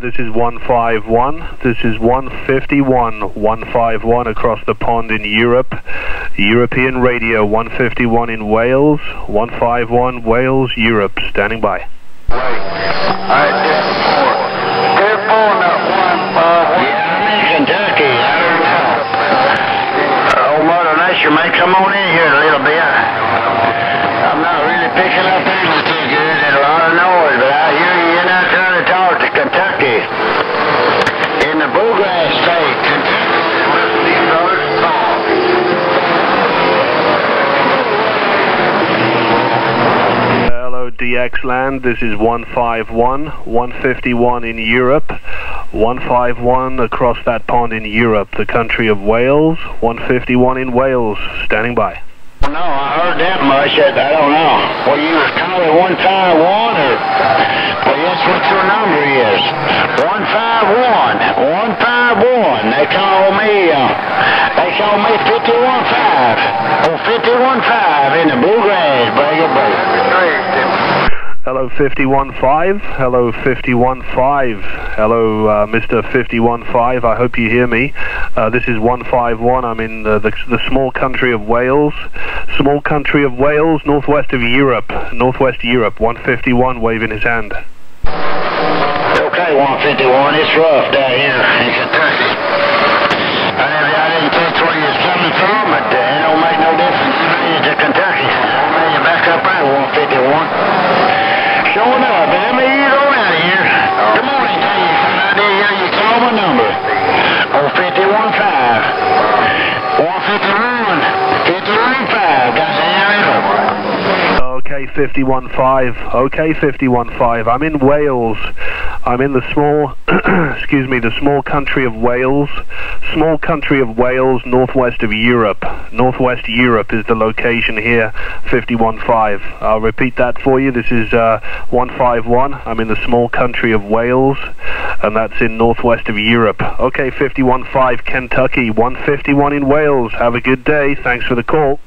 This is 151. This is 151. 151 across the pond in Europe. European radio 151 in Wales. 151 Wales, Europe. Standing by. Wait. Alright, they're pulling up 151. Yeah, I'm in Kentucky. I don't know. Old Mother Nature may come on in here a little bit. I'm not really picking up anything too good. There's a lot of noise, but I hear you. You're not trying to talk to Kentucky. In the Bluegrass State, Kentucky. These brothers talk. Hello, DX Land. This is 151. 151 in Europe. 151 across that pond in Europe, the country of Wales. 151 in Wales. Standing by. No, I heard that much. I don't know. Well, you was calling 151 or... Well, that's what your number is. 151. 151. They call me 515. Oh, 515 in the Bluegrass, Bragger Bay. Hello, 515. Hello, 515. Hello, Mr. 515. I hope you hear me. This is 151. I'm in the small country of Wales. Small country of Wales, northwest of Europe. Northwest Europe. 151, waving his hand. Okay, 151. It's rough down here in Kentucky. I didn't catch where you was coming from, but it don't make no difference. You made it to Kentucky. I made you back up right, 151. Showing up, man. You go out of here. Good morning to you. I did hear you call my number. Oh, 515. 151. 515. Got the Okay, 515. Okay, 515. I'm in Wales. I'm in the small, excuse me, the small country of Wales. Small country of Wales, northwest of Europe. Northwest Europe is the location here, 515. I'll repeat that for you. This is 151. I'm in the small country of Wales, and that's in northwest of Europe. Okay, 515, Kentucky. 151 in Wales. Have a good day. Thanks for the call.